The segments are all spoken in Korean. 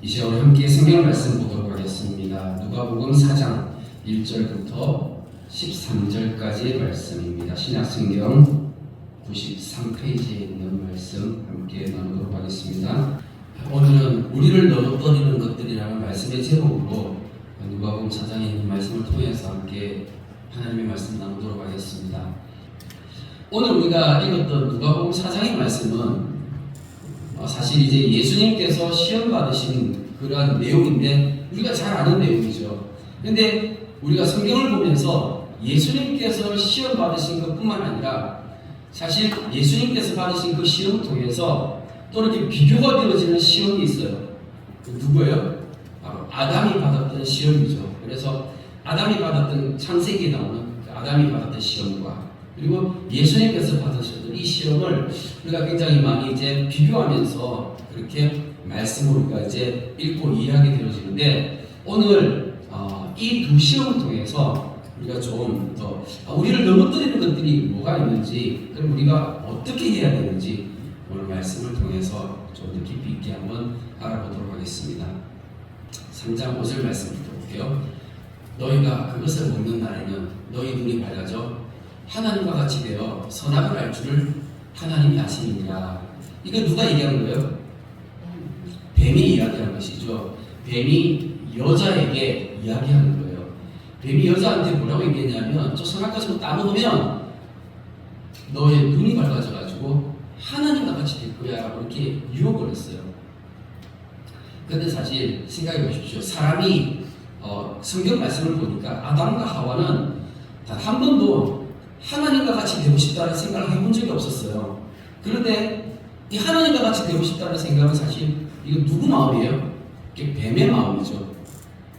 이 시간에 함께 성경 말씀 보도록 하겠습니다. 누가복음 4장 1절부터 13절까지의 말씀입니다. 신약성경 93페이지에 있는 말씀 함께 나누도록 하겠습니다. 오늘은 우리를 넘어뜨리는 것들이라는 말씀의 제목으로 누가복음 4장에 있는 말씀을 통해서 함께 하나님의 말씀 나누도록 하겠습니다. 오늘 우리가 읽었던 누가복음 4장의 말씀은 사실 이제 예수님께서 시험 받으신 그러한 내용인데 우리가 잘 아는 내용이죠. 근데 우리가 성경을 보면서 예수님께서 시험 받으신 것뿐만 아니라 사실 예수님께서 받으신 그 시험을 통해서 또 이렇게 비교가 되어지는 시험이 있어요. 누구예요? 바로 아담이 받았던 시험이죠. 그래서 아담이 받았던 창세기에 나오는 그 아담이 받았던 시험과 그리고 예수님께서 받으셨던 이 시험을 우리가 굉장히 많이 이제 비교하면서 그렇게 말씀을 우리가 이제 읽고 이해하게 되어지는데 오늘 이 두 시험을 통해서 우리가 좀 더 우리를 넘어뜨리는 것들이 뭐가 있는지 그럼 우리가 어떻게 해야 되는지 오늘 말씀을 통해서 좀 더 깊이 있게 한번 알아보도록 하겠습니다. 3장 5절 말씀부터 볼게요. 너희가 그것을 먹는 날에는 너희 눈이 밝아져 하나님과 같이 되어 선악을 알 줄을 하나님이 아시느니라. 이거 누가 얘기하는 거예요? 뱀이 이야기하는 것이죠. 뱀이 여자에게 이야기하는 거예요. 뱀이 여자한테 뭐라고 얘기했냐면 저 선악과 좀 따먹으면 너의 눈이 밝아져가지고 하나님과 같이 될 거야 라고 이렇게 유혹을 했어요. 그런데 사실 생각해 보십시오. 사람이 성경 말씀을 보니까 아담과 하와는 단 한 번도 하나님과 같이 되고 싶다는 생각을 해본 적이 없었어요. 그런데 이 하나님과 같이 되고 싶다는 생각은 사실 이거 누구 마음이에요? 이게 뱀의 마음이죠.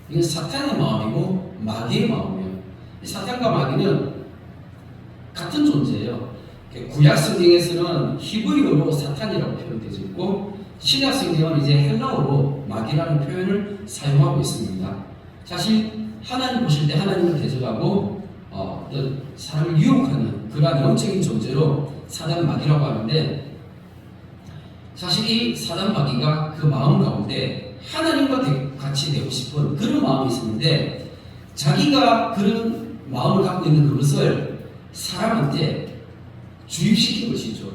이건 사탄의 마음이고 마귀의 마음이에요. 사탄과 마귀는 같은 존재예요. 구약 성경에서는 히브리어로 사탄이라고 표현되어 있고 신약 성경은 이제 헬라어로 마귀라는 표현을 사용하고 있습니다. 사실 하나님 보실 때 하나님을 대적하고 사람을 유혹하는 그러한 영적인 존재로 사단 마귀라고 하는데 사실 이 사단 마귀가 그 마음 가운데 하나님과 같이 되고 싶은 그런 마음이 있었는데 자기가 그런 마음을 갖고 있는 그것을 사람한테 주입시킨 것이죠.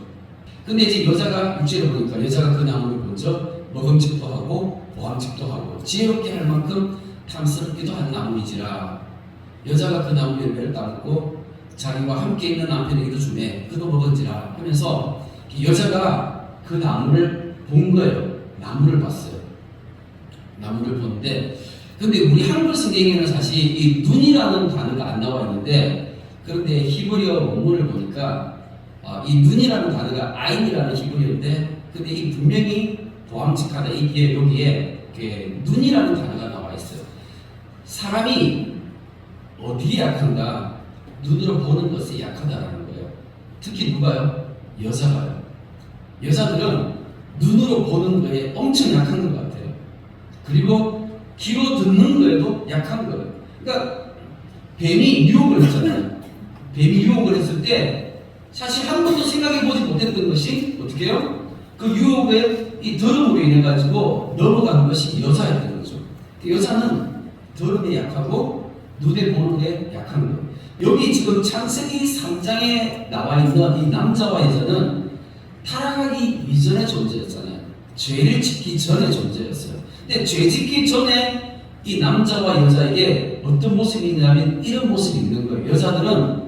근데 이제 여자가 육체를 보니까 여자가 그 나무를 먼저 먹음직도 하고 보암직도 하고 지혜롭게 할 만큼 탐스럽기도 한 나무이지라. 여자가 그 나무 열매를 따먹고 자기와 함께 있는 남편에게도 주매 그도 먹은지라 하면서 여자가 그 나무를 본 거예요. 나무를 봤어요. 나무를 보는데 근데 우리 한글 성경에는 사실 이 눈이라는 단어가 안 나와 있는데 그런데 히브리어 원문을 보니까 이 눈이라는 단어가 아인이라는 히브리어인데 근데 이 분명히 보암직하다 여기에 눈이라는 단어가 나와 있어요. 사람이 어디에 약한가? 눈으로 보는 것에 약하다라는 거예요. 특히 누가요? 여자가요. 여자들은 눈으로 보는 거에 엄청 약한 것 같아요. 그리고 귀로 듣는 거에도 약한 거예요. 그러니까 뱀이 유혹을 했잖아요. 뱀이 유혹을 했을 때 사실 한 번도 생각해보지 못했던 것이 어떻게 해요? 그 유혹에 이 더러움으로 인해 가지고 넘어가는 것이 여자였던 거죠. 여자는 더러움에 약하고 눈에 보는 게 약한 거예요. 여기 지금 창세기 3장에 나와 있는 이 남자와 여자는 타락하기 이전의 존재였잖아요. 죄를 짓기 전의 존재였어요. 근데 죄 짓기 전에 이 남자와 여자에게 어떤 모습이 있냐면 이런 모습이 있는 거예요. 여자들은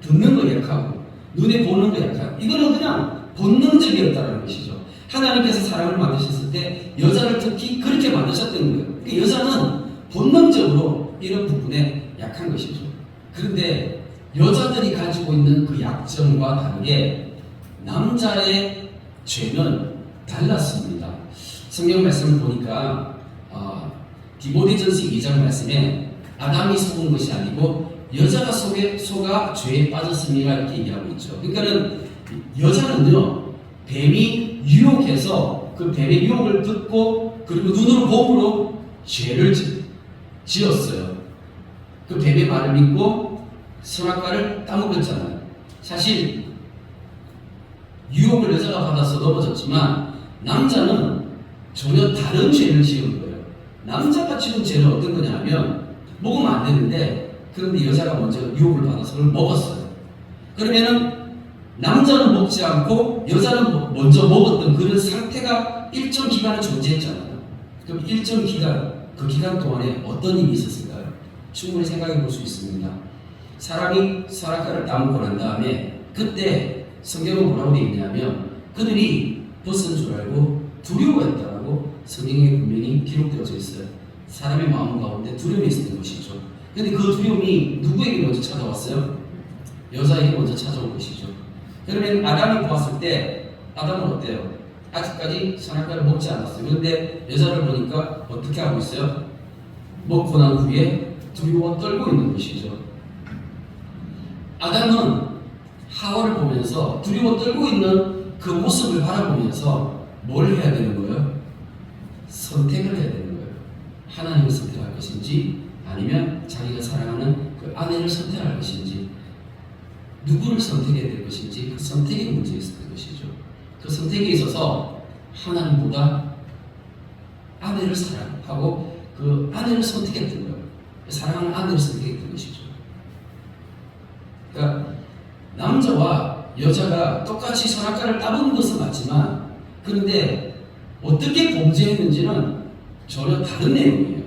듣는 거 약하고 눈에 보는 거 약하고 이거는 그냥 본능적이었다는 것이죠. 하나님께서 사람을 만드셨을 때 여자를 특히 그렇게 만드셨던 거예요. 그러니까 여자는 본능적으로 이런 부분에 약한 것이죠. 그런데 여자들이 가지고 있는 그 약점과 다르게 남자의 죄는 달랐습니다. 성경 말씀을 보니까 디모데전서 2장 말씀에 아담이 속은 것이 아니고 여자가 속아 죄에 빠졌습니다 이렇게 얘기하고 있죠. 그러니까는 여자는요 뱀이 유혹해서 그 뱀의 유혹을 듣고 그리고 눈으로 봄으로 죄를 지었어요. 그 뱀의 말을 믿고 선악과를 따먹었잖아요. 사실 유혹을 여자가 받아서 넘어졌지만 남자는 전혀 다른 죄를 지은 거예요. 남자가 지은 죄는 어떤 거냐면 먹으면 안 되는데 그런데 여자가 먼저 유혹을 받아서 그걸 먹었어요. 그러면은 남자는 먹지 않고 여자는 먼저 먹었던 그런 상태가 일정 기간을 존재했잖아요. 그럼 일정 기간, 그 기간 동안에 어떤 일이 있었을까요? 충분히 생각해 볼 수 있습니다. 사람이 선악과를 따먹고 난 다음에 그때 성경은 뭐라고 되어 있냐면 그들이 벗은 줄 알고 두려워했다라고 성경에 분명히 기록되어져 있어요. 사람의 마음 가운데 두려움이 있었던 것이죠. 근데 그 두려움이 누구에게 먼저 찾아왔어요? 여자에게 먼저 찾아온 것이죠. 그러면 아담이 보았을 때 아담은 어때요? 아직까지 선악과를 먹지 않았어요. 그런데 여자를 보니까 어떻게 하고 있어요? 먹고 난 후에 두려워 떨고 있는 것이죠. 아담은 하와를 보면서 두려워 떨고 있는 그 모습을 바라보면서 뭘 해야 되는 거예요? 선택을 해야 되는 거예요. 하나님을 선택할 것인지 아니면 자기가 사랑하는 그 아내를 선택할 것인지 누구를 선택해야 될 것인지 그 선택의 문제에 있었던 것이죠. 그 선택에 있어서 하나님보다 아내를 사랑하고 그 아내를 선택했던 거예요. 사랑하는 아내를 선택했던 것이죠. 그러니까 남자와 여자가 똑같이 선악과를 따먹는 것은 맞지만 그런데 어떻게 범죄했는지는 전혀 다른 내용이에요.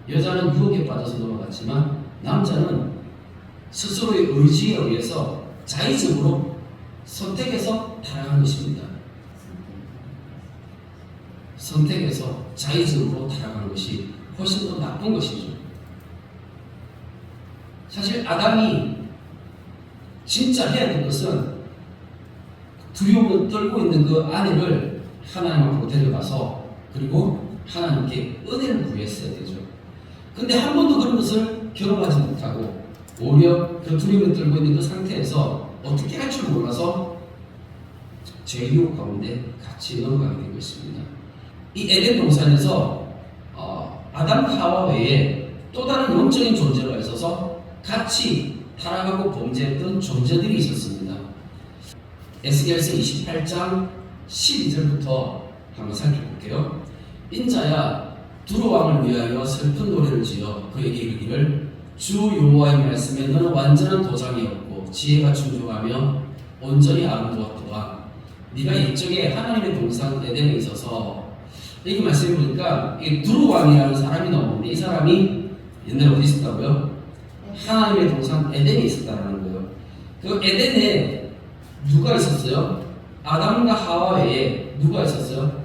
여자는 유혹에 빠져서 넘어갔지만 남자는 스스로의 의지에 의해서 자의적으로 선택해서 타락한 것입니다. 선택해서 자의적으로 타락한 것이 훨씬 더 나쁜 것이죠. 사실 아담이 진짜 해야 될 것은 두려움을 떨고 있는 그 아내를 하나님 앞으로 데려가서 그리고 하나님께 은혜를 구했어야 되죠. 근데 한 번도 그런 것을 경험하지 못하고 오히려 그 두려움을 떨고 있는 그 상태에서 어떻게 할 줄 몰라서 죄 유혹 가운데 같이 넘어가게 된 것입니다. 이 에덴 동산에서 아담과 하와 외에 또 다른 영적인 존재가 있어서 같이 타락하고 범죄했던 존재들이 있었습니다. 에스겔서 28장 12절부터 한번 살펴볼게요. 인자야 두루 왕을 위하여 슬픈 노래를 지어 그에게 이르기를 주 여호와의 말씀에 너는 완전한 도장이었고 지혜가 충족하며 온전히 아름다웠도다. 네가 이쪽에 하나님의 동산 에덴에 있어서 여기 말씀해 보니까 이 두루 왕이라는 사람이 나오는데 이 사람이 옛날에 어디 있었다고요? 하나님의 동산 에덴에 있었다는 거예요. 그 에덴에 누가 있었어요? 아담과 하와 외에 누가 있었어요?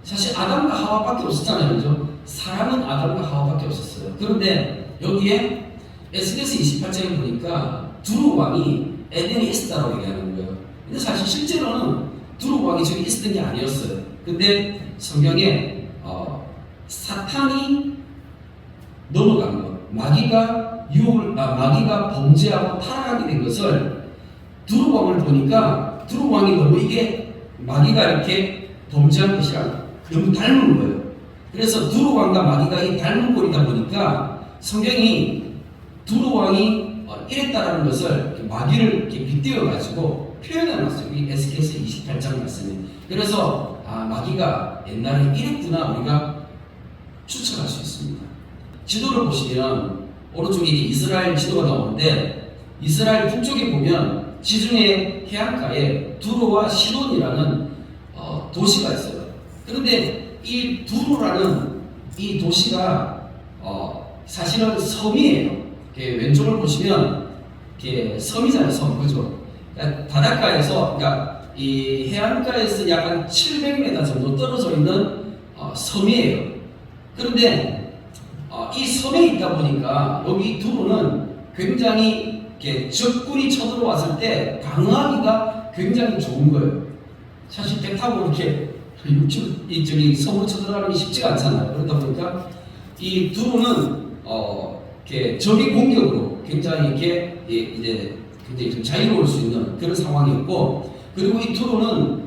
사실 아담과 하와밖에 없었잖아요. 그죠? 사람은 아담과 하와밖에 없었어요. 그런데 여기에 에스겔서 28장에 보니까 두루 왕이 에덴에 있었다고 얘기하는 거예요. 근데 사실 실제로는 두루 왕이 저기 있었던 게 아니었어요. 근데 성경에 사탄이 넘어간 것, 마귀가 범죄하고 타락하게 된 것을 두루 왕을 보니까 두루 왕이 너무 이게 마귀가 이렇게 범죄한 것이랑 너무 닮은 거예요. 그래서 두루 왕과 마귀가 이 닮은 꼴이다 보니까 성경이 두루 왕이 이랬다라는 것을 마귀를 이렇게 빗대어 가지고 표현해 놨어요. 이 에스겔서 28장 말씀에. 그래서 마귀가 옛날에 이랬구나 우리가 추측할 수 있습니다. 지도를 보시면 오른쪽에 이스라엘 지도가 나오는데 이스라엘 북쪽에 보면 지중해 해안가에 두루와 시돈이라는 도시가 있어요. 그런데 이 두루라는 이 도시가 사실은 섬이에요. 왼쪽을 보시면 섬이잖아요, 섬. 그죠? 그러니까 바닷가에서, 그러니까 이 해안가에서 약간 700m 정도 떨어져 있는 섬이에요. 그런데 이 섬에 있다 보니까 여기 두루는 굉장히 적군이 쳐들어왔을 때 방어하기가 굉장히 좋은 거예요. 사실 배 타고 이렇게 저기 섬으로 쳐들어가는 게 쉽지가 않잖아요. 그러다 보니까 이 두루는 적의 공격으로 굉장히 이렇게 이제 굉장히 좀 자유로울 수 있는 그런 상황이었고, 그리고 이 두루는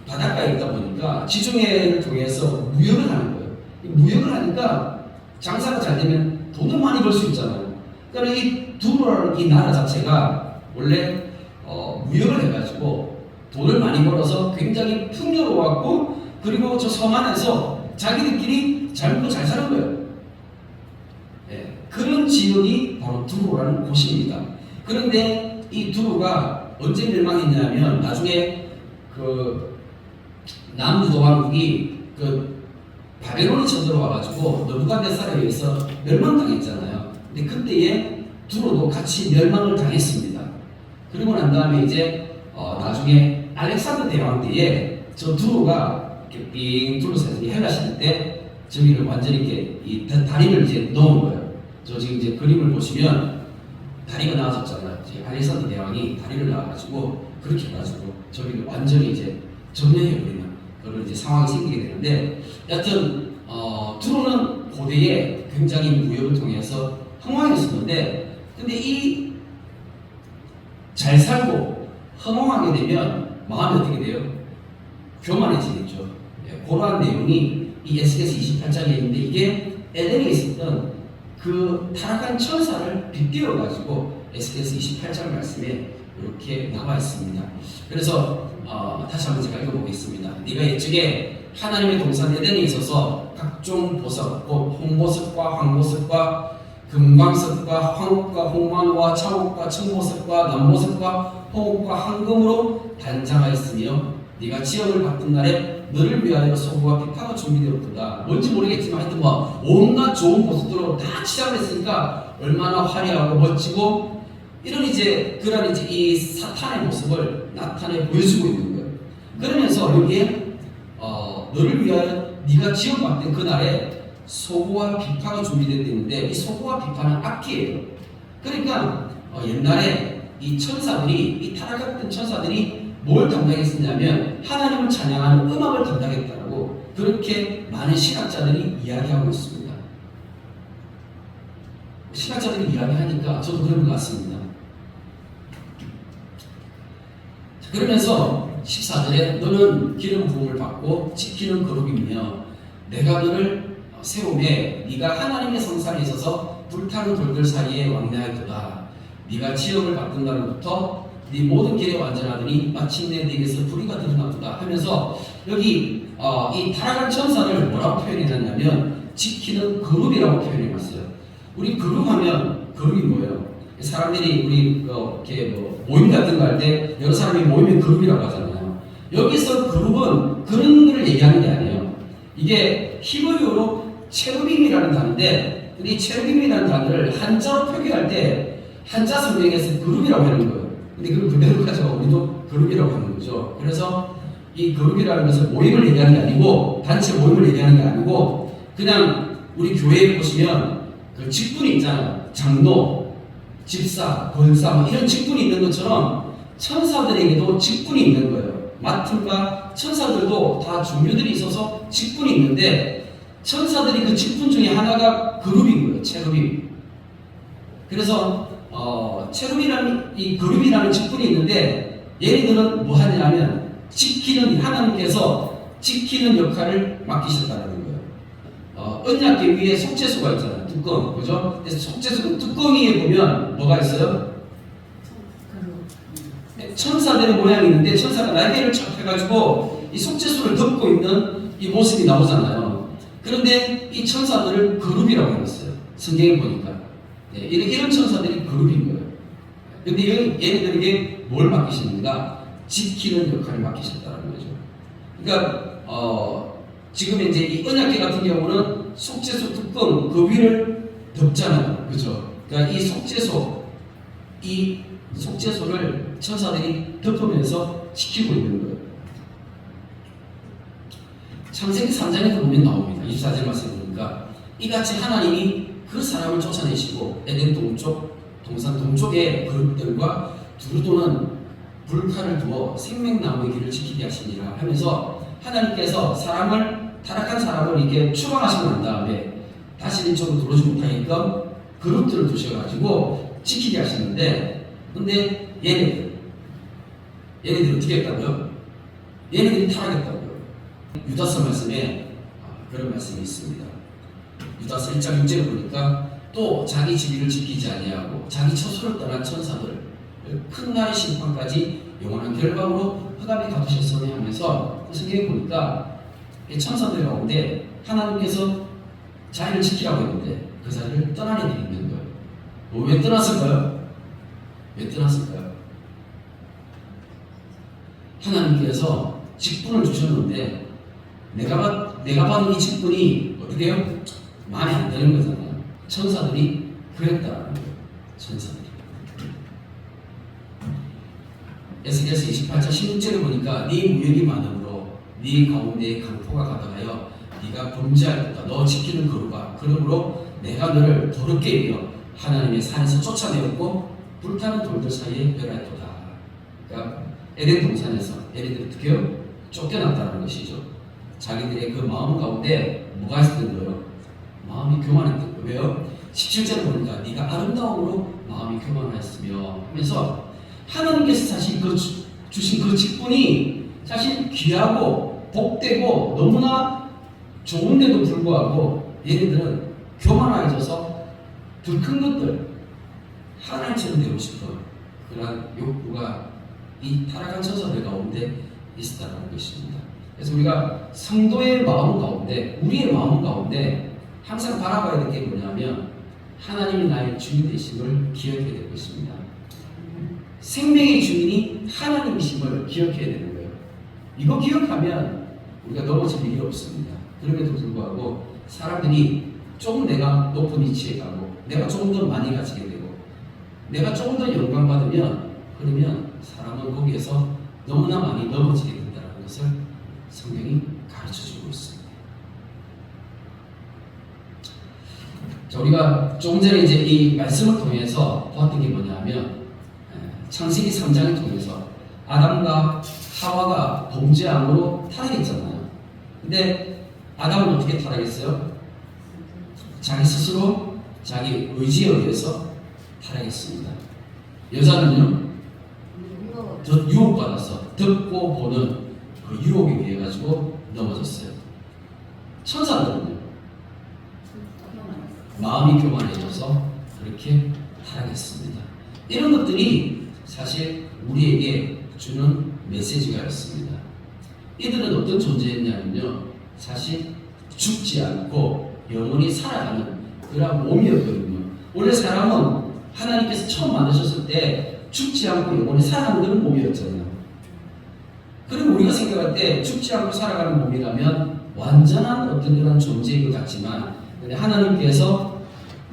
바닷가에 있다 보니까 지중해를 통해서 무역을 하는 거예요. 무역을 하니까 장사가 잘 되면 돈을 많이 벌 수 있잖아요. 그러니까 이 두루라는 이 나라 자체가 원래 무역을 해가지고 돈을 많이 벌어서 굉장히 풍요로웠고 그리고 저 섬 안에서 자기들끼리 잘 먹고 잘 사는 거예요. 예, 그런 지역이 바로 두로라는 곳입니다. 그런데 이 두로가 언제 멸망했냐면 나중에 그 남유도 왕국이 그 바벨론이 쳐들어와가지고 느부갓네살에 의해서 멸망당했잖아요. 근데 그때에 두로도 같이 멸망을 당했습니다. 그리고 난 다음에 이제 나중에 알렉산더 대왕 때에 저 두로가 이렇게 삥 둘러싸서 헬라시대 때 저기를 완전히 이렇게 이 다리를 이제 넣은 거예요. 저 지금 이제 그림을 보시면 다리가 나와졌잖아요. 알렉산더 대왕이 다리를 나와가지고 그렇게 해가지고 저기를 완전히 이제 점령해버리는 그런 이제 상황이 생기게 되는데, 여하튼 두로는 고대에 굉장히 무역을 통해서 흥왕했었는데, 근데 이 잘 살고 흥왕하게 되면 마음이 어떻게 돼요? 교만해지겠죠. 그러한 내용이 이 에스겔서 28장에 있는데, 이게 에덴에 있었던 그 타락한 천사를 빗대어 가지고 에스겔서 28장 말씀에 이렇게 나와 있습니다. 그래서 다시 한번 제가 읽어보겠습니다. 네가 옛적에 하나님의 동산 에덴에 있어서 각종 보석, 곧 홍보석과 황보석과 금광석과 황옥과 홍만과 창옥과 청보석과 남보석과 홍옥과 황금으로 단장하였으며 네가 지역을 바꾼 날에 너를 위하여 소고와 비파가 준비되었도다. 뭔지 모르겠지만 하여튼 뭐 온갖 좋은 보석들로 다 치장을 했으니까 얼마나 화려하고 멋지고, 이런 이제 그런 이제 이 사탄의 모습을 나타내 보여주고 있는 거예요. 그러면서 여기에 너를 위하여 네가 지원받던 그날에 소고와 비파가 준비됐는데, 이 소고와 비파는 악기예요. 그러니까 옛날에 이 천사들이, 이 타락했던 천사들이 뭘 담당했었냐면 하나님을 찬양하는 음악을 담당했다고 그렇게 많은 신학자들이 이야기하고 있습니다. 신학자들이 이야기하니까 저도 그런 것 같습니다. 그러면서 14절에 너는 기름 부음을 받고 지키는 거룩이며 내가 너를 세움에 네가 하나님의 성산에 있어서 불타는 돌들 사이에 왕래하였도다. 네가 지형을 바꾼 날부터 네 모든 길에 완전하더니 마침내 네게서 불의가 드러났도다 하면서 여기 이 타락한 천사를 뭐라고 표현해놨냐면 지키는 거룩이라고 표현해놨어요. 우리 거룩하면 거룩이 뭐예요? 사람들이 우리 이렇게 뭐 모임 같은 거 할 때 여러 사람이 모이면 그룹이라고 하잖아요. 여기서 그룹은 그런 걸 얘기하는 게 아니에요. 이게 히브리어로 체르빔이라는 단어인데, 이 체르빔이라는 단어를 한자로 표기할 때 한자 성경에서 그룹이라고 하는 거예요. 근데 그걸 그대로 가져가 우리도 그룹이라고 하는 거죠. 그래서 이 그룹이라는 것은 모임을 얘기하는 게 아니고, 단체 모임을 얘기하는 게 아니고, 그냥 우리 교회에 보시면 그 직분이 있잖아요. 장로, 집사, 권사 뭐 이런 직분이 있는 것처럼 천사들에게도 직분이 있는 거예요. 맡은 바 천사들도 다 종류들이 있어서 직분이 있는데, 천사들이 그 직분 중에 하나가 그룹인 거예요. 체르빔. 그래서 체르빔이라는 이 그룹이라는 직분이 있는데, 얘네들은 뭐 하냐면 지키는, 하나님께서 지키는 역할을 맡기셨다는 거예요. 언약궤 위에 속죄소가 있잖아요. 뚜껑, 그죠? 그래서 속죄소 뚜껑 위에 보면 뭐가 있어요? 천사들의 모양이 있는데, 천사가 날개를 쫙 펴가지고 이 속죄소를 덮고 있는 이 모습이 나오잖아요. 그런데 이 천사들을 그룹이라고 해놨어요. 성경에 보니까. 네, 이런 천사들이 그룹인 거예요. 근데 얘네들에게 뭘 맡기셨는가? 지키는 역할을 맡기셨다는 거죠. 그러니까 지금 이제 이 언약궤 같은 경우는 속죄소 뚜껑 그 위를 덮잖아요. 그죠? 그러니까 이 속죄소를 천사들이 덮으면서 지키고 있는 거예요. 창세기 3장에도 보면 나옵니다. 24절 말씀 보니까 이같이 하나님이 그 사람을 쫓아내시고 에덴 동산 동쪽의 그룹들과 두루도는 불칼을 두어 생명나무의 길을 지키게 하시니라 하면서, 하나님께서 타락한 사람을 이렇게 추방하시고 난 다음에 다시 이쪽으로 들어오지 못하게끔 그룹들을 두셔가지고 지키게 하시는데, 근데 얘네들이 어떻게 했다고요? 얘네들이 타락했다고요. 유다서 말씀에 그런 말씀이 있습니다. 유다서 1장 6절을 보니까 또 자기 지위를 지키지 아니하고 자기 처소를 떠난 천사들 큰 날의 심판까지 영원한 결박으로 흑암에 가두셨으니 하면서 성경에 보니까 이 천사들 가운데 하나님께서 자리를 지키라고 했는데 그 자리를 떠난 애들이 있는 거예요. 왜 떠났을까요? 왜 떠났을까요? 하나님께서 직분을 주셨는데 내가 받은 이 직분이 어떻게 해요? 마음에 안 드는 거잖아요. 천사들이 그랬다라는 거예요. 천사들이. 에스겔서 28장 16절에 보니까 네 무역이 많음으로 네 가운데에 강포가 가득하여 네가 범죄할 때다. 너 지키는 거룩아. 그러므로 내가 너를 더럽게 여겨 하나님의 산에서 쫓아내었고 불타는 돌들 사이에 멸하였도다. 그러니까 에덴 동산에서 얘네들이 어떻게 해요? 쫓겨났다는 것이죠. 자기들의 그 마음 가운데 뭐가 있었던 거예요? 마음이 교만했던 거예요. 왜요? 17절에 보니까 네가 아름다움으로 마음이 교만하였으며 하면서 하나님께서 사실 주신 그 직분이 사실 귀하고 복되고 너무나 좋은데도 불구하고 얘네들은 교만해져서 더 큰 것들 하나님처럼 되고 싶은 그런 욕구가 이 타락한 천사들 가운데 있었다는 것입니다. 그래서 우리가 성도의 마음 가운데 우리의 마음 가운데 항상 바라봐야 될 게 뭐냐면 하나님이 나의 주인 되심을 기억해야 될 것입니다. 생명의 주인이 하나님이심을 기억해야 되는 거예요. 이거 기억하면 우리가 넘어질 일이 없습니다. 그럼에도 불구하고 사람들이 조금 내가 높은 위치에 가고 내가 조금 더 많이 가지게 되고 내가 조금 더 영광받으면 그러면 사람은 거기에서 너무나 많이 넘어지게 된다는 것을 성경이 가르쳐주고 있습니다. 자, 우리가 조금 전에 이제 이 말씀을 통해서 보았던 게 뭐냐면 창세기 3장을 통해서 아담과 하와가 범죄함으로 타락했잖아요. 근데 아담은 어떻게 타락했어요? 자기 스스로 자기 의지에 의해서 타락했습니다. 여자는요? 더 유혹받아서 듣고 보는 그 유혹에 의해 가지고 넘어졌어요. 천사들은요? 마음이 교만해져서 그렇게 타락했습니다. 이런 것들이 사실 우리에게 주는 메시지가 있습니다. 이들은 어떤 존재였냐면요, 사실 죽지 않고 영원히 살아가는 그런 몸이었거든요. 원래 사람은 하나님께서 처음 만드셨을 때 죽지 않고 영원히 살아가는 그런 몸이었잖아요. 그리고 우리가 생각할 때 죽지 않고 살아가는 몸이라면 완전한 어떤 그런 존재인 것 같지만 하나님께서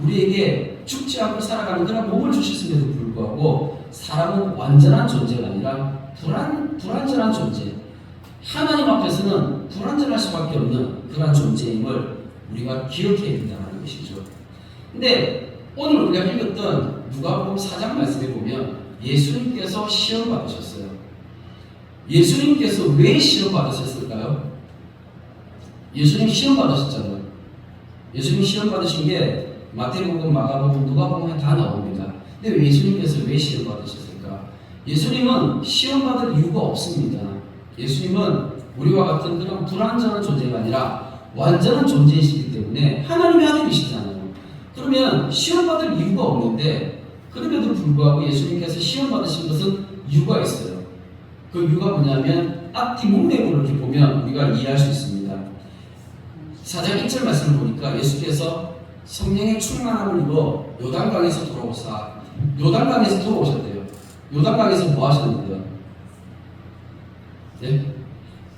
우리에게 죽지 않고 살아가는 그런 몸을 주셨음에도 불구하고 사람은 완전한 존재가 아니라 불완전한 존재, 하나님 앞에서는 불완전할 수밖에 없는 그런 존재임을 우리가 기억해야 된다는 것이죠. 근데 오늘 우리가 읽었던 누가복음 4장 말씀에 보면 예수님께서 시험 받으셨어요. 예수님께서 왜 시험 받으셨을까요? 예수님 시험 받으셨잖아요. 예수님 시험 받으신 게 마태복음, 마가복음, 누가복음에 다 나옵니다. 근데 왜 예수님께서 왜 시험 받으셨을까? 예수님은 시험 받을 이유가 없습니다. 예수님은 우리와 같은 그런 불완전한 존재가 아니라 완전한 존재이시기 때문에 하나님의 아들이시잖아요. 그러면 시험 받을 이유가 없는데 그럼에도 불구하고 예수님께서 시험 받으신 것은 이유가 있어요. 그 이유가 뭐냐면 앞뒤 문맥으로 이렇게 보면 우리가 이해할 수 있습니다. 4장 1절 말씀을 보니까 예수께서 성령의 충만함을 입어 요단강에서 돌아오셨대요. 요단강에서 뭐 하셨는데요? 네?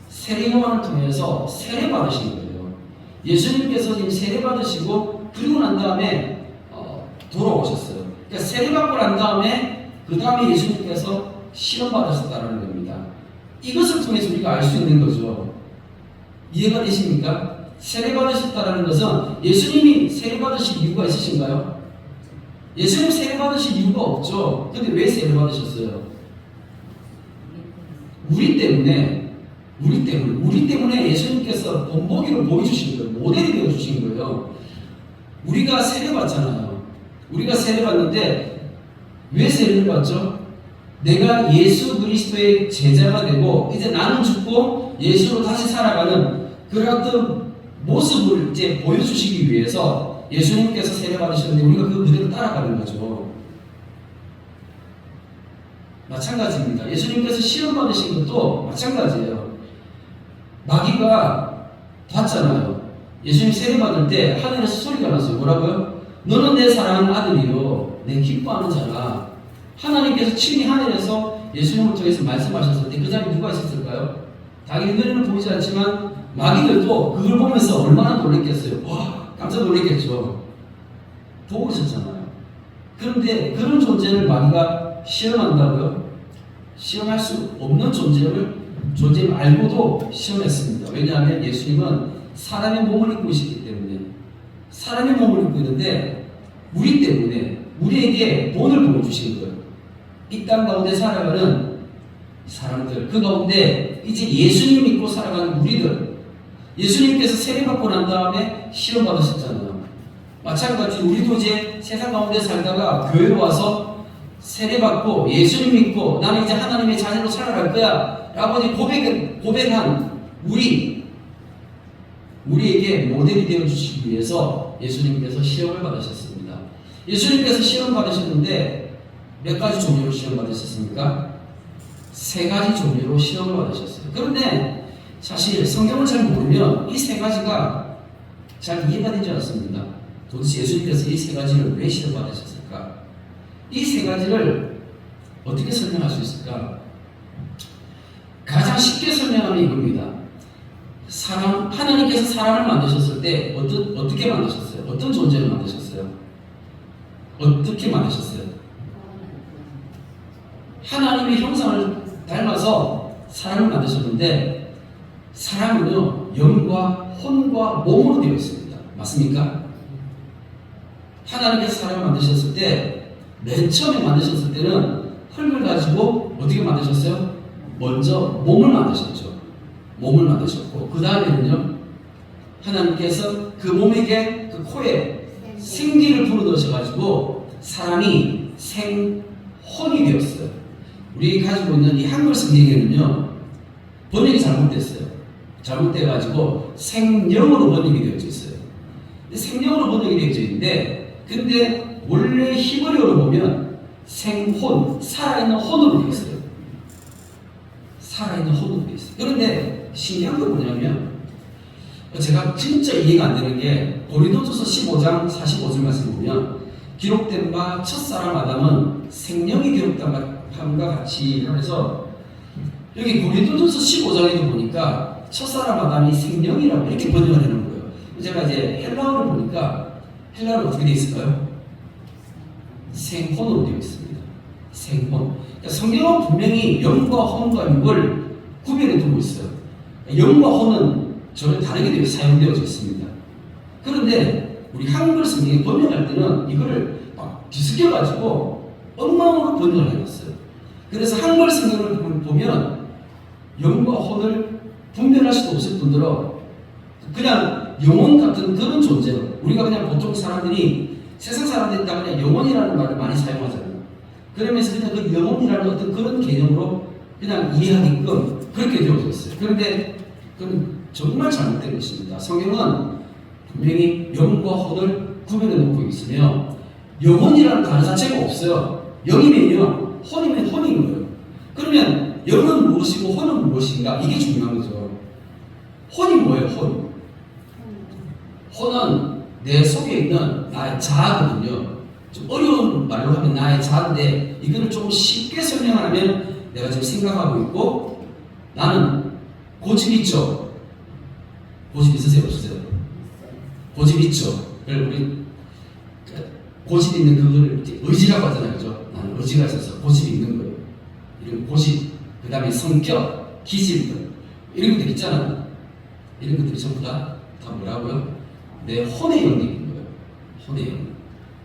세례요한을 통해서 세례 받으신 거예요. 예수님께서 지금 세례 받으시고 그리고 난 다음에 돌아오셨어요. 그러니까 세례 받고 난 다음에 그 다음에 예수님께서 시험 받으셨다는 겁니다. 이것을 통해서 우리가 알 수 있는 거죠. 이해가 되십니까? 세례 받으셨다는 것은 예수님이 세례 받으실 이유가 있으신가요? 예수님 세례 받으실 이유가 없죠. 근데 왜 세례 받으셨어요? 우리 때문에 예수님께서 본보기를 보여주신 거예요. 모델이 되어주신 거예요. 우리가 세례 받잖아요. 우리가 세례 받는데 왜 세례를 받죠? 내가 예수 그리스도의 제자가 되고 이제 나는 죽고 예수로 다시 살아가는 그런 어떤 모습을 이제 보여주시기 위해서 예수님께서 세례 받으셨는데 우리가 그 그대로 따라가는 거죠. 마찬가지입니다. 예수님께서 시험 받으신 것도 마찬가지예요. 마귀가 봤잖아요. 예수님 세례받을 때 하늘에서 소리가 났어요. 뭐라고요? 너는 내 사랑하는 아들이요 내 기뻐하는 자라. 하나님께서 친히 하늘에서 예수님을 통해서 말씀하셨을 때 그 자리에 누가 있었을까요? 당연히 눈에는 보이지 않지만 마귀들도 그걸 보면서 얼마나 놀랬겠어요. 와, 깜짝 놀랬겠죠. 보고 있었잖아요. 그런데 그런 존재를 마귀가 시험한다고요? 시험할 수 없는 존재를 알고도 시험했습니다. 왜냐하면 예수님은 사람의 몸을 입고 계시기 때문에, 사람의 몸을 입고 있는데 우리 때문에 우리에게 본을 보여주신 거예요. 이 땅 가운데 살아가는 사람들, 그 가운데 이제 예수님 믿고 살아가는 우리들, 예수님께서 세례받고 난 다음에 시험 받으셨잖아요. 마찬가지 우리도 이제 세상 가운데 살다가 교회로 와서 세례받고 예수님 믿고 나는 이제 하나님의 자녀로 살아갈 거야 라고 고백한 우리에게 모델이 되어주시기 위해서 예수님께서 시험을 받으셨습니다. 예수님께서 시험 받으셨는데 몇 가지 종류로 시험 받으셨습니까? 3가지 종류로 시험을 받으셨어요. 그런데 사실 성경을 잘 모르면 이 3가지가 잘 이해가 되지 않습니다. 도대체 예수님께서 이 3가지를 왜 시험 받으셨을까? 이 3가지를 어떻게 설명할 수 있을까? 가장 쉽게 설명하면 이겁니다. 하나님께서 사람을 만드셨을 때 어떻게 만드셨어요? 어떤 존재를 만드셨어요? 어떻게 만드셨어요? 하나님의 형상을 닮아서 사람을 만드셨는데 사람은요 영과 혼과 몸으로 되어 있습니다. 맞습니까? 하나님께서 사람을 만드셨을 때 맨 처음에 만드셨을 때는 흙을 가지고 어떻게 만드셨어요? 먼저 몸을 만드셨죠. 몸을 만드셨고 그 다음에는요 하나님께서 그 몸에게 그 코에 생기를 불어넣으셔가지고 사람이 생혼이 되었어요. 우리 가지고 있는 이 한글 성경에는요 번역이 잘못됐어요. 잘못돼가지고 생령으로 번역이 되어져 있어요. 생령으로 번역이 되어져 있는데 근데 원래 히브리어로 보면 생혼, 살아있는 혼으로 되어 있어요. 살아있는 혼으로 되어 있어요. 그런데 신기한 건 뭐냐면 제가 진짜 이해가 안 되는 게 고린도전서 15장 45절 말씀 보면 기록된 바 첫사람 아담은 생명이 기록함과 같이 하면서 여기 고린도전서 15장에도 보니까 첫사람 아담이 생명이라고 이렇게 번역을 해놓은 거예요. 제가 이제 헬라어를 보니까 헬라어는 어떻게 되어 있을까요? 생혼으로 되어 있습니다. 생혼. 그러니까 성경은 분명히 영과 혼과 육을 구별해 두고 있어요. 영과 혼은 전혀 다르게 사용되어져 있습니다. 그런데 우리 한글 성경에 번역할 때는 이거를 막 뒤섞여가지고 엉망으로 번역을 해놨어요. 그래서 한글 성경을 보면 영과 혼을 분별할 수도 없을 뿐더러 그냥 영혼 같은 그런 존재로 우리가 그냥 보통 사람들이 세상 사람들이 다 그냥 영혼이라는 말을 많이 사용하잖아요. 그러면서 그냥 그 영혼이라는 어떤 그런 개념으로 그냥 이해하게끔 그렇게 되어져 있어요. 그런데 그건 정말 잘못된 것입니다. 성경은 분명히 영과 혼을 구별해 놓고 있으며 영혼이라는 단어 자체가 없어요. 영이면요 혼이면 혼인 거예요. 그러면 영은 무엇이고 혼은 무엇인가? 이게 중요한 거죠. 혼이 뭐예요? 혼은 내 속에 있는 나의 자아거든요. 좀 어려운 말로 하면 나의 자아인데 이거를 좀 쉽게 설명하면 내가 지금 생각하고 있고 나는 고집 있죠. 고집 있으세요? 없으세요? 고집 있죠. 우리 고집 있는 그거를 의지라고 하잖아요. 그죠? 나는 의지가 있어서 고집이 있는 거예요. 이런 고집, 그 다음에 성격, 기질 이런 것들 있잖아요. 이런 것들이 전부 다 뭐라고요? 내 혼의 영역인 거예요. 혼의 영역.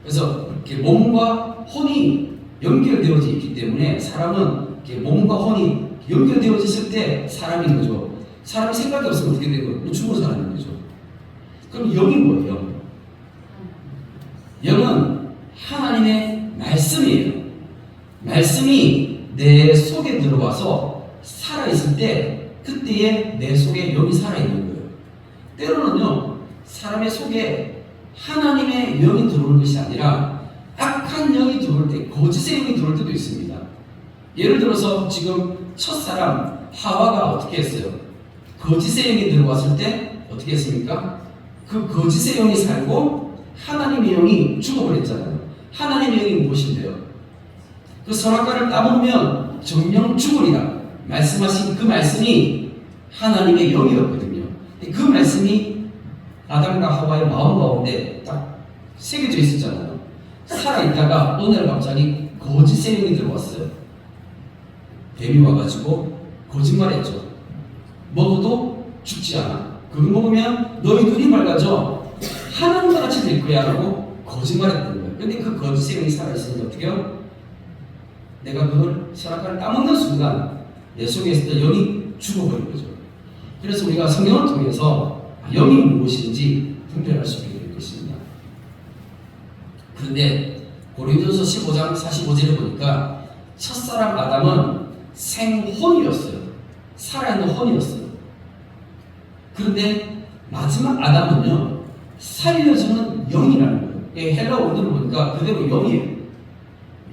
그래서 이렇게 몸과 혼이 연결되어져 있기 때문에 사람은 이렇게 몸과 혼이 연결되어졌을 때 사람인 거죠. 사람이 생각이 없으면 어떻게 되는 거예요? 죽은 사람인 거죠. 그럼 영이 뭐예요? 영은 하나님의 말씀이에요. 말씀이 내 속에 들어와서 살아있을 때 그때에 내 속에 영이 살아있는 거예요. 때로는요 사람의 속에 하나님의 영이 들어오는 것이 아니라 악한 영이 들어올 때 거짓의 영이 들어올 때도 있습니다. 예를 들어서 지금 첫사람 하와가 어떻게 했어요? 거짓의 영이 들어왔을 때 어떻게 했습니까? 그 거짓의 영이 살고 하나님의 영이 죽어버렸잖아요. 하나님의 영이 무엇인데요? 그 선악과를 따먹으면 정령 죽으리라 말씀하신 그 말씀이 하나님의 영이었거든요. 그 말씀이 아담과 하와의 마음 가운데 딱 새겨져 있었잖아요. 살아있다가 오늘 갑자기 거짓의 영이 들어왔어요. 뱀이 와가지고 거짓말했죠. 먹어도 죽지 않아. 그거 먹으면 너희 눈이 맑아져. 하나님과 같이 될 거야 라고 거짓말했던 거예요. 근데 그 거짓의 영이 살아있으니 어떻게 해요? 내가 그걸 선악과를 따먹는 순간 내 속에 있었던 영이 죽어버린 거죠. 그래서 우리가 성경을 통해서 영이 무엇인지 분별할 수 있게 될 것입니다. 그런데 고린도서 15장 45절에 보니까 첫사람 아담은 생혼이었어요. 살아있는 혼이었어요. 그런데 마지막 아담은요, 살려주는 영이라는 거예요. 헬라 원어를 보니까 그대로 영이에요.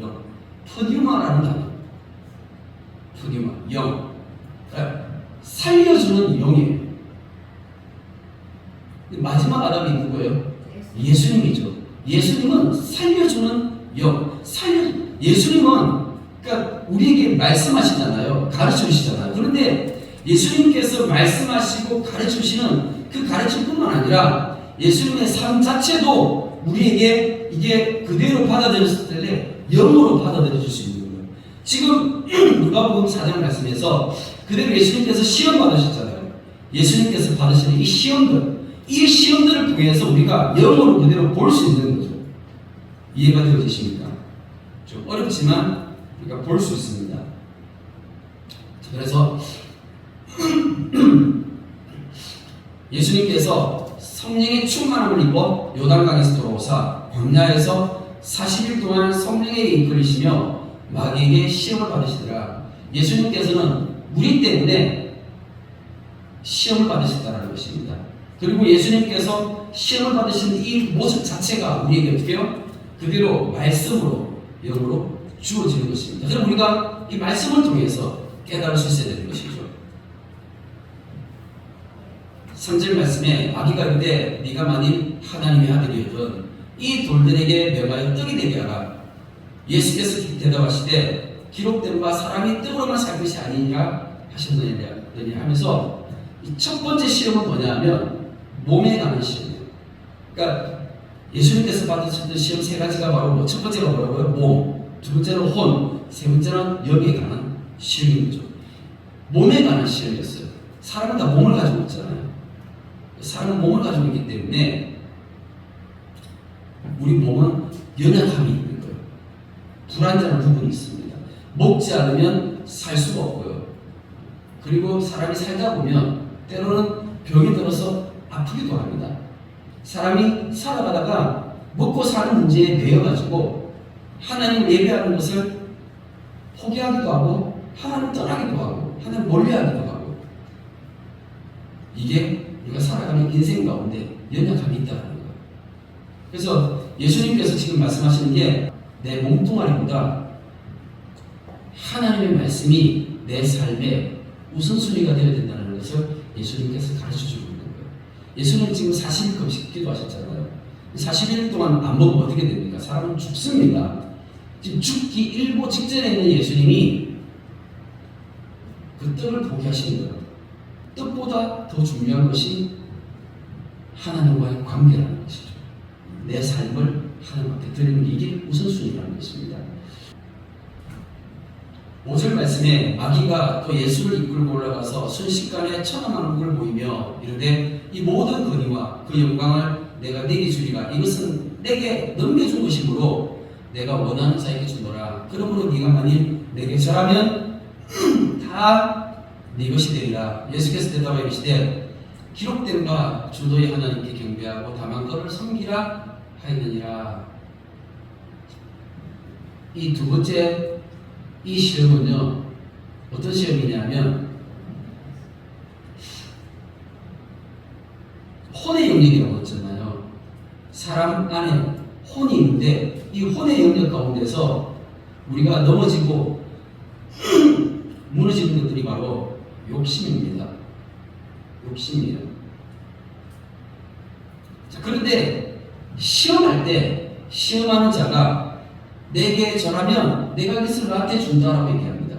영. 푸뉴마라는 단어. 푸뉴마, 영. 살려주는 영이에요. 마지막 아담이 누구예요? 예수님이죠. 예수님은 살려주는 영. 예수님은 그러니까 우리에게 말씀하시잖아요. 가르쳐 주시잖아요. 그런데 예수님께서 말씀하시고 가르쳐 주시는 그 가르침뿐만 아니라 예수님의 삶 자체도 우리에게 이게 그대로 받아들였을 때 영으로 받아들여 줄 수 있는 거예요. 지금 누가복음 4장 말씀에서 그대로 예수님께서 시험 받으셨잖아요. 예수님께서 받으시는 이 시험들을 통해서 우리가 영으로 그대로 볼 수 있는 거죠. 이해가 되어지십니까? 좀 어렵지만 우리가 볼 수 있습니다. 그래서 예수님께서 성령의 충만함을 입어 요단강에서 돌아오사 광야에서 40일 동안 성령에게 이끌리시며 마귀에게 시험을 받으시더라. 예수님께서는 우리 때문에 시험을 받으셨다는 것입니다. 그리고 예수님께서 시험을 받으신 이 모습 자체가 우리에게 어떻게 해요? 그대로 말씀으로 영으로 주어지는 것입니다. 그럼 우리가 이 말씀을 통해서 깨달을 수 있어야 되는 것이죠. 3절 말씀에 마귀가 이르되 네가 만일 하나님의 아들이거든 이 돌들에게 명하여 떡이 되게 하라. 예수께서 대답하시되 기록된 바 사람이 떡으로만 살 것이 아니니라 하셨느니 하면서 이 첫 번째 시험은 뭐냐 하면 몸에 관한 시험이에요. 그러니까 예수님께서 받으셨던 시험 세 가지가 바로 첫 번째가 뭐라고요? 몸, 두 번째는 혼, 세 번째는 영에 관한 시험인 거죠. 몸에 관한 시험이었어요. 사람은 다 몸을 가지고 있잖아요. 사람은 몸을 가지고 있기 때문에 우리 몸은 연약함이 있는 거예요. 불안정한 부분이 있습니다. 먹지 않으면 살 수가 없고요. 그리고 사람이 살다 보면 때로는 병이 들어서 아프기도 합니다. 사람이 살아가다가 먹고 사는 문제에 매여가지고 하나님을 예배하는 것을 포기하기도 하고 하나님 떠나기도 하고 하나님 멀리하기도 하고 이게 우리가 살아가는 인생 가운데 연약함이 있다는 거예요. 그래서 예수님께서 지금 말씀하시는 게 내 몸뚱아리보다 하나님의 말씀이 내 삶의 우선순위가 되어야 된다는 것을 예수님께서 가르쳐주고 있는 거예요. 예수님은 지금 40일 금식 기도하셨잖아요. 40일 동안 안 먹으면 어떻게 됩니까? 사람은 죽습니다. 지금 죽기 일보 직전에 있는 예수님이 그 떡을 포기하시는 거예요. 떡보다 더 중요한 것이 하나님과의 관계라는 것이죠. 내 삶을 하나님께 드리는 게 이게 우선순위라는 것입니다. 5절 말씀에 마귀가 또 예수를 이끌고 올라가서 순식간에 천하만국을 보이며 이르되 이 모든 권위와 그 영광을 내가 네게 주리라. 이것은 내게 넘겨준 것이므로 내가 원하는 자에게 주노라. 그러므로 네가 만일 내게 절하면 다 네 것이 되리라. 예수께서 대답하여 이르시되 기록된 바 주 너희 하나님께 경배하고 다만 그를 섬기라 하였느니라. 이 두 번째 이 시험은요 어떤 시험이냐면 혼의 영역이라고 했잖아요. 사람 안에 혼이 있는데 이 혼의 영역 가운데서 우리가 넘어지고 무너지는 것들이 바로 욕심입니다. 욕심이에요. 그런데 시험할 때 시험하는 자가 내게 절하면 내가 이것을 너한테 준다라고 얘기합니다.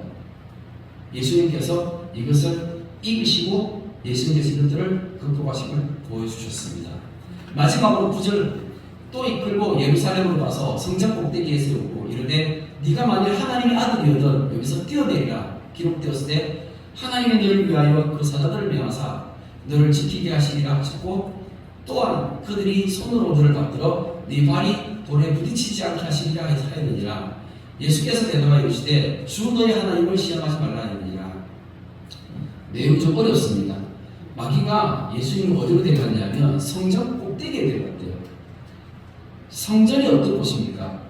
예수님께서 이것을 이기시고 예수님께서 이것들을 극복하심을 보여주셨습니다. 마지막으로 9절 또 이끌고 예루살렘으로 가서 성전 꼭대기에 세우고 이르되 네가 만일 하나님의 아들이거든 여기서 뛰어내리라. 기록되었을 때 하나님의 너를 위하여 그 사자들을 명하사 너를 지키게 하시리라 하셨고 또한 그들이 손으로 너를 받들어 네 발이 돌에 부딪히지 않게 하시리라 하였느니라. 예수께서 대답하여 이르시되 주 너희 하나님을 시험하지 말라 하느니라. 매우 좀 어렵습니다. 마귀가 예수님을 어디로 데려갔냐면 성전 꼭대기에 데려갔대요. 성전이 어떤 곳입니까?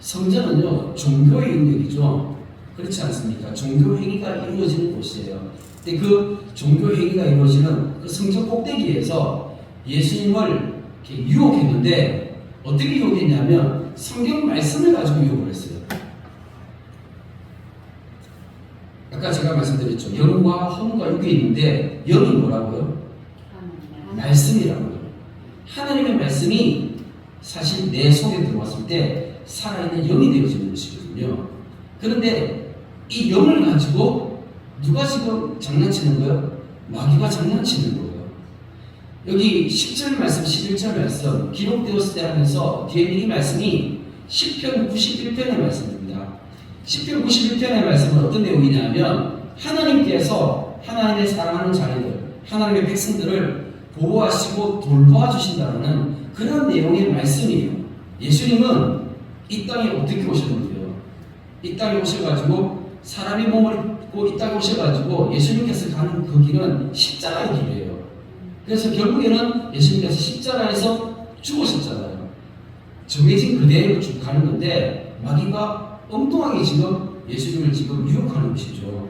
성전은요 종교의 영역이죠. 그렇지 않습니까? 종교 행위가 이루어지는 곳이에요. 근데 그 종교 행위가 이루어지는 그 성전 꼭대기에서 예수님을 이렇게 유혹했는데 어떻게 유혹했냐면 성경 말씀을 가지고 유혹을 했어요. 아까 제가 말씀드렸죠. 영과 혼과 육이 있는데 영이 뭐라고요? 말씀이라고요. 하나님의 말씀이 사실 내 속에 들어왔을 때 살아있는 영이 되어지는 것이거든요. 그런데 이 영을 가지고 누가 지금 장난치는 거예요? 마귀가 장난치는 거예요. 여기 10절 말씀, 11절 말씀 기록되었을 때 하면서 뒤에 이 말씀이 10편 91편의 말씀입니다. 10편 91편의 말씀은 어떤 내용이냐면 하나님께서 하나님의 사랑하는 자녀들, 하나님의 백성들을 보호하시고 돌보아주신다는 그런 내용의 말씀이에요. 예수님은 이 땅에 어떻게 오셨는데요? 이 땅에 오셔가지고 사람의 몸을 입고 이 땅에 오셔가지고 예수님께서 가는 그 길은 십자가의 길이에요. 그래서 결국에는 예수님께서 십자가에서 죽으셨잖아요. 정해진 그대로 쭉 가는 건데 마귀가 엉뚱하게 지금 예수님을 지금 유혹하는 것이죠.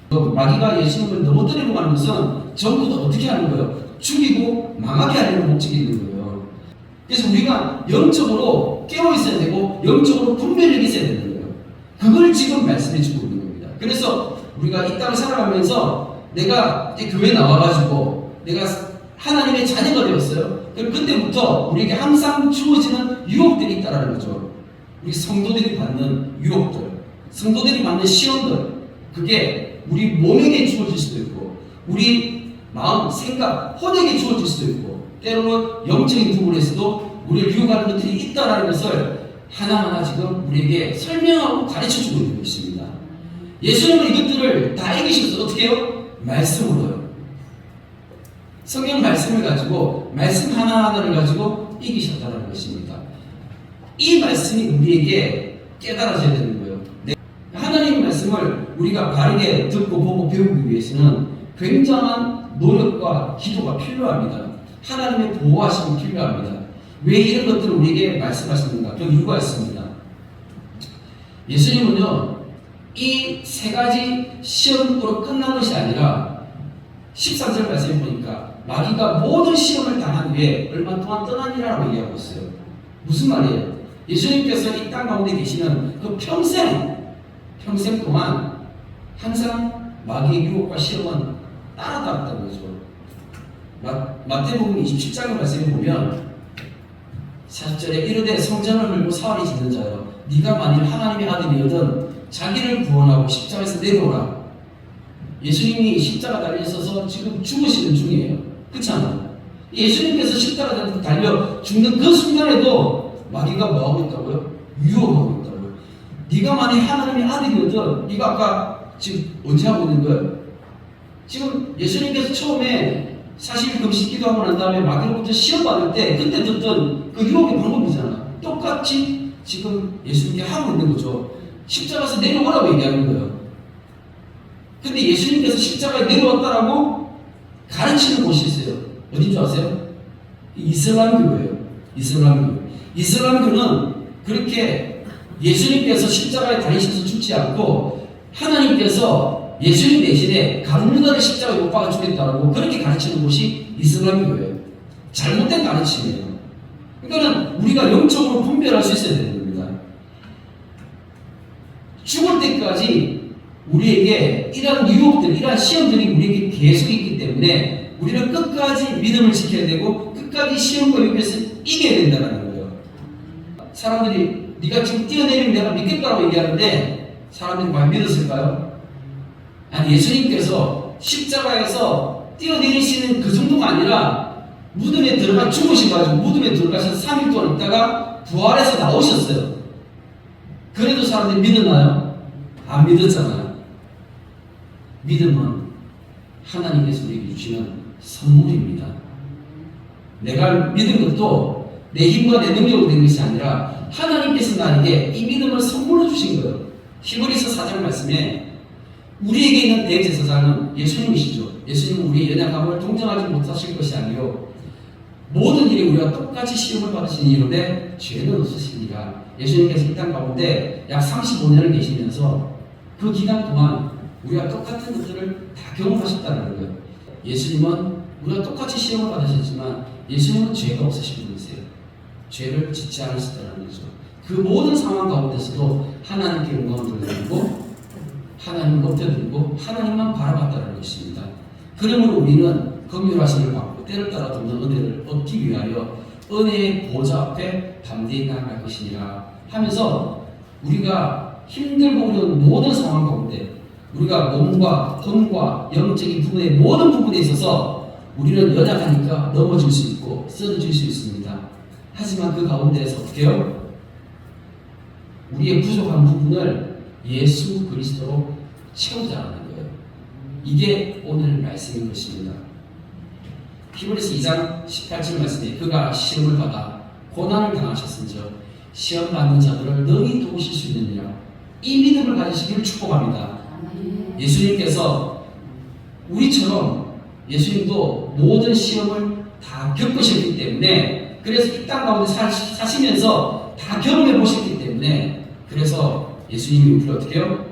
마귀가 예수님을 넘어뜨리고 가는 것은 전부 다 어떻게 하는 거예요? 죽이고 망하게 하려는 목적이 있는 거예요. 그래서 우리가 영적으로 깨어 있어야 되고 영적으로 분별력이 있어야 되는 거예요. 그걸 지금 말씀해 주고 있는 겁니다. 그래서 우리가 이 땅을 살아가면서 내가 이제 교회 나와가지고 내가 하나님의 자녀가 되었어요. 그럼 그때부터 우리에게 항상 주어지는 유혹들이 있다는 거죠. 우리 성도들이 받는 유혹들, 성도들이 받는 시험들, 그게 우리 몸에게 주어질 수도 있고 우리 마음, 생각, 혼에게 주어질 수도 있고 때로는 영적인 부분에서도 우리를 유혹하는 것들이 있다는 것을 하나하나 지금 우리에게 설명하고 가르쳐주고 있는 것입니다. 예수님은 이것들을 다 이기셔서 어떻게 해요? 말씀으로요. 성경 말씀을 가지고 말씀 하나하나를 가지고 이기셨다는 것입니다. 이 말씀이 우리에게 깨달아져야 되는 거예요. 하나님의 말씀을 우리가 바르게 듣고 보고 배우기 위해서는 굉장한 노력과 기도가 필요합니다. 하나님의 보호하심이 필요합니다. 왜 이런 것들을 우리에게 말씀하시는가? 그 이유가 있습니다. 예수님은요, 이 세 가지 시험으로 끝난 것이 아니라 13절 말씀에 보니까 마귀가 모든 시험을 당한 후에 얼마 동안 떠나니라고 얘기하고 있어요. 무슨 말이에요? 예수님께서 이 땅 가운데 계시는 그 평생 동안 항상 마귀의 유혹과 시험은 따라다녔다는 거죠. 마태복음 27장의 말씀에 보면 40절에 이르되 성전을 헐고 사활이 짓는 자여 네가 만일 하나님의 아들이거든 자기를 구원하고 십자가에서 내려오라. 예수님이 십자가 달려있어서 지금 죽으시는 중이에요. 그렇지 않아요? 예수님께서 십자가 달려 죽는 그 순간에도 마귀가 뭐하고 있다고요? 유혹하고 있다고요. 네가 만일 하나님의 아들이거든 네가 아까 지금 언제 하고 있는 거예요? 지금 예수님께서 처음에 40일 금식 기도하고 난 다음에 마귀로부터 시험받을 때 그때 듣던 그 유혹의 방법이잖아. 똑같이 지금 예수님께 하고 있는 거죠. 십자가에서 내려오라고 얘기하는 거예요. 근데 예수님께서 십자가에 내려왔다라고 가르치는 곳이 있어요. 어딘 줄 아세요? 이슬람교예요. 이슬람교는 그렇게 예수님께서 십자가에 달리셔서 죽지 않고 하나님께서 예수님 대신에 강유다를 십자가에 못 박아 죽겠다라고 그렇게 가르치는 곳이 이슬람교예요. 잘못된 가르침이에요. 그러니까 우리가 영적으로 분별할 수 있어야 되는 겁니다. 죽을 때까지 우리에게 이러한 유혹들, 이러한 시험들이 우리에게 계속 있기 때문에 우리는 끝까지 믿음을 지켜야 되고 끝까지 시험과 위기에서 이겨야 된다는 거예요. 사람들이 네가 지금 뛰어내리면 내가 믿겠다고 얘기하는데 사람들이 과연 믿었을까요? 아니, 예수님께서 십자가에서 뛰어내리시는 그 정도가 아니라 무덤에 들어가 죽으셔가지고 무덤에 들어가셔서 3일 동안 있다가 부활해서 나오셨어요. 그래도 사람들이 믿었나요? 안 믿었잖아요. 믿음은 하나님께서 우리에게 주시는 선물입니다. 내가 믿은 것도 내 힘과 내 능력으로 된 것이 아니라 하나님께서 나에게 이 믿음을 선물로 주신 거예요. 히브리서 4장 말씀에 우리에게 있는 대제사장은 예수님이시죠. 예수님은 우리의 연약함을 동정하지 못하실 것이 아니요 모든 일에 우리가 똑같이 시험을 받으신 이유인데 죄는 없으시니라. 예수님께서 이 땅 가운데 약 35년을 계시면서 그 기간 동안 우리가 똑같은 것들을 다 경험하셨다는 거예요. 예수님은 우리가 똑같이 시험을 받으셨지만 예수님은 죄가 없으신 분이세요. 죄를 짓지 않으셨다는 거죠. 그 모든 상황 가운데서도 하나님께 영광을 돌리고 하나님을 높여드리고 하나님만 바라봤다는 것입니다. 그러므로 우리는 긍휼하심을 받고 때를 따라 돕는 은혜를 얻기 위하여 은혜의 보좌 앞에 담대히 나아갈 것이니라 하면서 우리가 힘들고 어려운 모든 상황 가운데 우리가 몸과魂과 영적인 부분의 모든 부분에 있어서 우리는 연약하니까 넘어질 수 있고 쓰러질 수 있습니다. 하지만 그 가운데에서 어떻게 해요? 우리의 부족한 부분을 예수 그리스도로 채우자는 거예요. 이게 오늘 말씀인 것입니다. 히브리서 2장 18절 말씀에 그가 시험을 받아 고난을 당하셨은즉 시험 받는 자들을 능히 도우실 수 있느니라. 이 믿음을 가지시기를 축복합니다. 예수님께서 우리처럼 예수님도 모든 시험을 다 겪으셨기 때문에 그래서 이 땅 가운데 사시면서 다 경험해 보셨기 때문에 그래서 예수님이 우리를 어떻게 해요?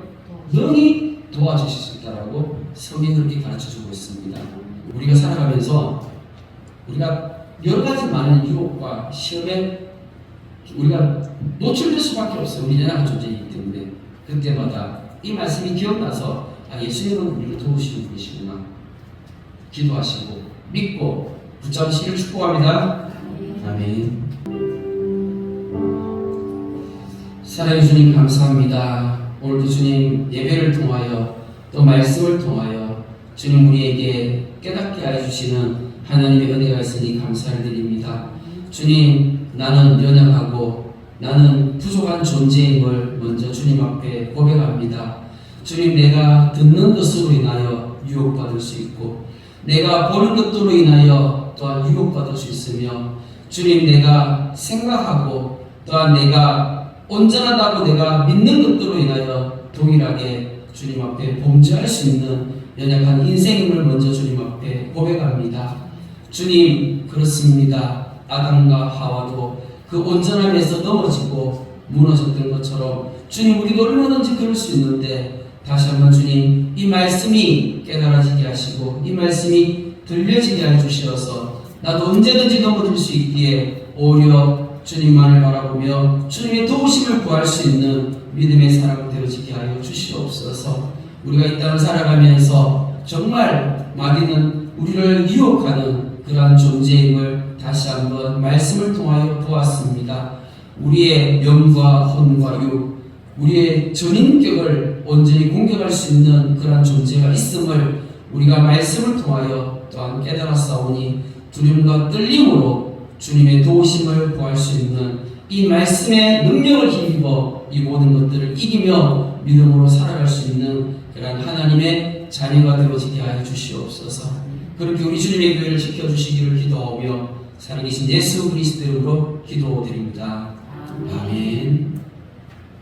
능히 도와주실 수 있다라고 성경이 그렇게 가르쳐주고 있습니다. 우리가 살아가면서 우리가 여러 가지 많은 유혹과 시험에 우리가 노출될 수밖에 없어요. 우리 연약한 존재이기 때문에 그때마다 이 말씀이 기억나서 예수님은 우리를 도우시는 분이시구나 기도하시고 믿고 붙잡으시기를 축복합니다. 아멘. 사랑해 주님 감사합니다. 오늘도 주님 예배를 통하여 또 말씀을 통하여 주님 우리에게 깨닫게 하여 주시는 하나님의 은혜가 있으니 감사를 드립니다. 주님 나는 연약하고 나는 부족한 존재임을 먼저 주님 앞에 고백합니다. 주님 내가 듣는 것으로 인하여 유혹받을 수 있고 내가 보는 것들로 인하여 또한 유혹받을 수 있으며 주님 내가 생각하고 또한 내가 온전하다고 내가 믿는 것들로 인하여 동일하게 주님 앞에 범죄할 수 있는 연약한 인생임을 먼저 주님 앞에 고백합니다. 주님 그렇습니다. 아담과 하와도 그 온전함에서 넘어지고 무너졌던 것처럼 주님 우리도 얼마든지 그럴 수 있는데 다시 한번 주님 이 말씀이 깨달아지게 하시고 이 말씀이 들려지게 하여 주시어서 나도 언제든지 넘어질 수 있기에 오히려 주님만을 바라보며 주님의 도우심을 구할 수 있는 믿음의 사람 되어지게 하여 주시옵소서. 우리가 이 땅을 살아가면서 정말 마귀는 우리를 유혹하는 그러한 존재임을 다시 한번 말씀을 통하여 보았습니다. 우리의 명과 혼과 육, 우리의 전인격을 온전히 공격할 수 있는 그러한 존재가 있음을 우리가 말씀을 통하여 또한 깨달았사오니 두려움과 떨림으로 주님의 도우심을 구할 수 있는 이 말씀의 능력을 힘입어 이 모든 것들을 이기며 믿음으로 살아갈 수 있는 그러한 하나님의 자녀가 되어지게 하여 주시옵소서. 그렇게 우리 주님의 교회를 지켜주시기를 기도하며 살아계신 예수 그리스도 이름으로 기도드립니다. 아멘.